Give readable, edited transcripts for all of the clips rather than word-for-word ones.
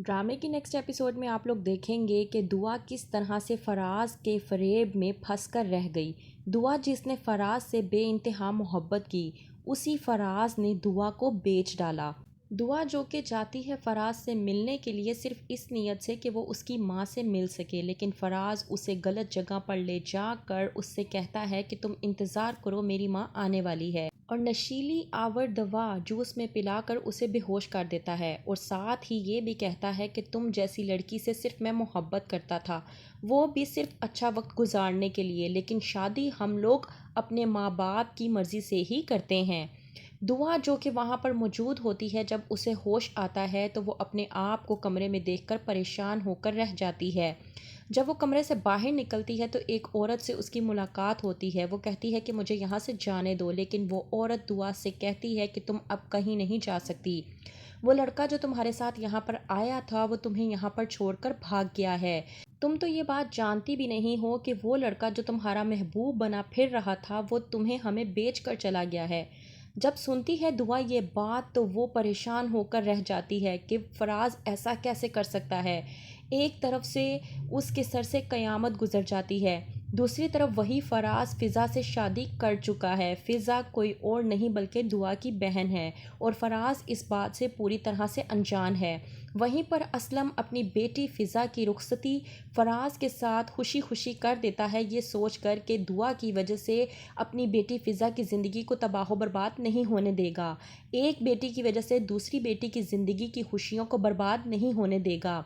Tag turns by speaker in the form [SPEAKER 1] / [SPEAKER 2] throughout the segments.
[SPEAKER 1] ڈرامے کی next episode میں آپ لوگ دیکھیں گے کہ دعا کس طرح سے فراز کے فریب میں پھنس کر رہ گئی۔ دعا جس نے فراز سے بے انتہا محبت کی، اسی فراز نے دعا کو بیچ ڈالا۔ دعا جو کہ چاہتی ہے فراز سے ملنے کے لیے صرف اس نیت سے کہ وہ اس کی ماں سے مل سکے، لیکن فراز اسے غلط جگہ پر لے جا کر اس سے کہتا ہے کہ تم انتظار کرو، میری ماں آنے والی ہے، اور نشیلی آور دوا جوس میں پلا کر اسے بے ہوش کر دیتا ہے، اور ساتھ ہی یہ بھی کہتا ہے کہ تم جیسی لڑکی سے صرف میں محبت کرتا تھا، وہ بھی صرف اچھا وقت گزارنے کے لیے، لیکن شادی ہم لوگ اپنے ماں باپ کی مرضی سے ہی کرتے ہیں۔ دعا جو کہ وہاں پر موجود ہوتی ہے، جب اسے ہوش آتا ہے تو وہ اپنے آپ کو کمرے میں دیکھ کر پریشان ہو کر رہ جاتی ہے۔ جب وہ کمرے سے باہر نکلتی ہے تو ایک عورت سے اس کی ملاقات ہوتی ہے۔ وہ کہتی ہے کہ مجھے یہاں سے جانے دو، لیکن وہ عورت دعا سے کہتی ہے کہ تم اب کہیں نہیں جا سکتی، وہ لڑکا جو تمہارے ساتھ یہاں پر آیا تھا وہ تمہیں یہاں پر چھوڑ کر بھاگ گیا ہے۔ تم تو یہ بات جانتی بھی نہیں ہو کہ وہ لڑکا جو تمہارا محبوب بنا پھر رہا تھا وہ تمہیں ہمیں بیچ کر چلا گیا ہے۔ جب سنتی ہے دعا یہ بات تو وہ پریشان ہو کر رہ جاتی ہے کہ فراز ایسا کیسے کر سکتا ہے۔ ایک طرف سے اس کے سر سے قیامت گزر جاتی ہے، دوسری طرف وہی فراز فضا سے شادی کر چکا ہے۔ فضا کوئی اور نہیں بلکہ دعا کی بہن ہے، اور فراز اس بات سے پوری طرح سے انجان ہے۔ وہیں پر اسلم اپنی بیٹی فضا کی رخصتی فراز کے ساتھ خوشی خوشی کر دیتا ہے، یہ سوچ کر کہ دعا کی وجہ سے اپنی بیٹی فضا کی زندگی کو تباہ و برباد نہیں ہونے دے گا، ایک بیٹی کی وجہ سے دوسری بیٹی کی زندگی کی خوشیوں کو برباد نہیں ہونے دے گا۔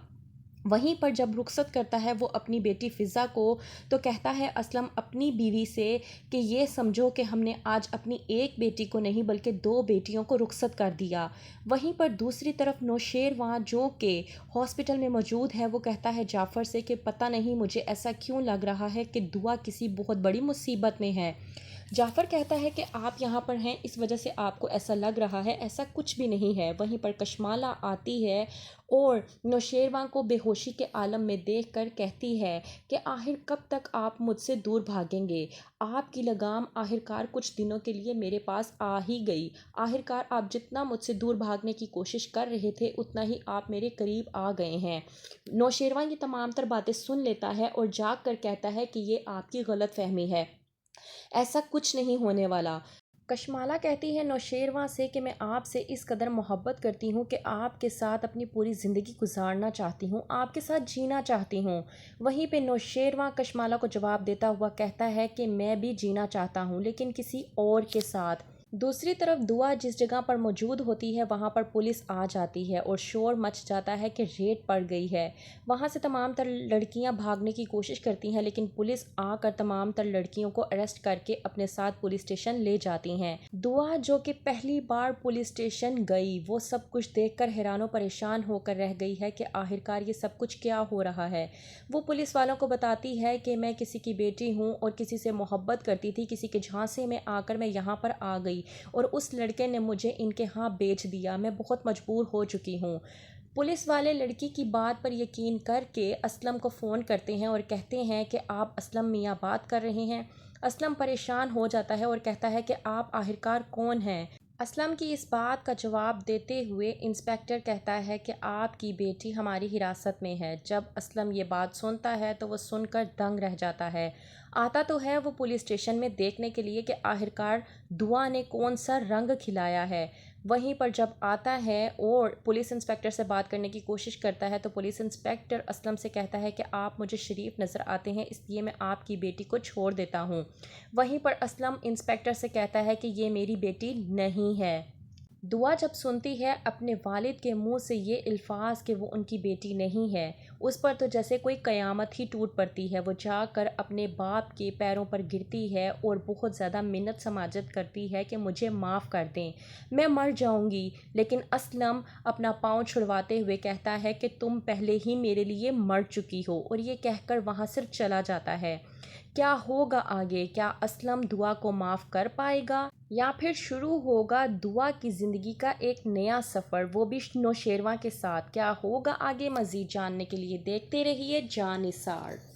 [SPEAKER 1] وہیں پر جب رخصت کرتا ہے وہ اپنی بیٹی فضا کو تو کہتا ہے اسلم اپنی بیوی سے کہ یہ سمجھو کہ ہم نے آج اپنی ایک بیٹی کو نہیں بلکہ دو بیٹیوں کو رخصت کر دیا۔ وہیں پر دوسری طرف نوشیروان جو کہ ہاسپٹل میں موجود ہے وہ کہتا ہے جعفر سے کہ پتہ نہیں مجھے ایسا کیوں لگ رہا ہے کہ دعا کسی بہت بڑی مصیبت میں ہے۔ جعفر کہتا ہے کہ آپ یہاں پر ہیں اس وجہ سے آپ کو ایسا لگ رہا ہے، ایسا کچھ بھی نہیں ہے۔ وہیں پر کشمالہ آتی ہے اور نوشیروان کو بے ہوشی کے عالم میں دیکھ کر کہتی ہے کہ آخر کب تک آپ مجھ سے دور بھاگیں گے؟ آپ کی لگام آخرکار کچھ دنوں کے لیے میرے پاس آ ہی گئی، آخرکار آپ جتنا مجھ سے دور بھاگنے کی کوشش کر رہے تھے اتنا ہی آپ میرے قریب آ گئے ہیں۔ نوشیروان یہ تمام تر باتیں سن لیتا ہے اور جاگ کر کہتا ہے کہ یہ آپ کی غلط فہمی ہے، ایسا کچھ نہیں ہونے والا۔ کشمالہ کہتی ہے نوشیروان سے کہ میں آپ سے اس قدر محبت کرتی ہوں کہ آپ کے ساتھ اپنی پوری زندگی گزارنا چاہتی ہوں، آپ کے ساتھ جینا چاہتی ہوں۔ وہیں پہ نوشیروان کشمالہ کو جواب دیتا ہوا کہتا ہے کہ میں بھی جینا چاہتا ہوں لیکن کسی اور کے ساتھ۔ دوسری طرف دعا جس جگہ پر موجود ہوتی ہے وہاں پر پولیس آ جاتی ہے اور شور مچ جاتا ہے کہ ریڈ پڑ گئی ہے۔ وہاں سے تمام تر لڑکیاں بھاگنے کی کوشش کرتی ہیں لیکن پولیس آ کر تمام تر لڑکیوں کو اریسٹ کر کے اپنے ساتھ پولیس اسٹیشن لے جاتی ہیں۔ دعا جو کہ پہلی بار پولیس اسٹیشن گئی وہ سب کچھ دیکھ کر حیران و پریشان ہو کر رہ گئی ہے کہ آخرکار یہ سب کچھ کیا ہو رہا ہے۔ وہ پولیس والوں کو بتاتی ہے کہ میں کسی کی بیٹی ہوں اور کسی سے محبت کرتی تھی، کسی کے جھانسے میں آ کر میں یہاں پر آ گئی اور اس لڑکے نے مجھے ان کے ہاں بیچ دیا، میں بہت مجبور ہو چکی ہوں۔ پولیس والے لڑکی کی بات پر یقین کر کے اسلم کو فون کرتے ہیں اور کہتے ہیں کہ آپ اسلم میاں بات کر رہے ہیں۔ اسلم پریشان ہو جاتا ہے اور کہتا ہے کہ آپ آخرکار کون ہیں؟ اسلم کی اس بات کا جواب دیتے ہوئے انسپکٹر کہتا ہے کہ آپ کی بیٹی ہماری حراست میں ہے۔ جب اسلم یہ بات سنتا ہے تو وہ سن کر دنگ رہ جاتا ہے۔ آتا تو ہے وہ پولیس اسٹیشن میں دیکھنے کے لیے کہ آخرکار دعا نے کون سا رنگ کھلایا ہے۔ وہیں پر جب آتا ہے اور پولیس انسپکٹر سے بات کرنے کی کوشش کرتا ہے تو پولیس انسپکٹر اسلم سے کہتا ہے کہ آپ مجھے شریف نظر آتے ہیں اس لیے میں آپ کی بیٹی کو چھوڑ دیتا ہوں۔ وہیں پر اسلم انسپکٹر سے کہتا ہے کہ یہ میری بیٹی نہیں ہے۔ دعا جب سنتی ہے اپنے والد کے منہ سے یہ الفاظ کہ وہ ان کی بیٹی نہیں ہے، اس پر تو جیسے کوئی قیامت ہی ٹوٹ پڑتی ہے۔ وہ جا کر اپنے باپ کے پیروں پر گرتی ہے اور بہت زیادہ منت سماجت کرتی ہے کہ مجھے معاف کر دیں، میں مر جاؤں گی۔ لیکن اسلم اپنا پاؤں چھڑواتے ہوئے کہتا ہے کہ تم پہلے ہی میرے لیے مر چکی ہو، اور یہ کہہ کر وہاں سے چلا جاتا ہے۔ کیا ہوگا آگے؟ کیا اسلم دعا کو معاف کر پائے گا یا پھر شروع ہوگا دعا کی زندگی کا ایک نیا سفر، وہ بھی نوشیروان کے ساتھ؟ کیا ہوگا آگے؟ مزید جاننے کے لیے دیکھتے رہیے جاں نثار۔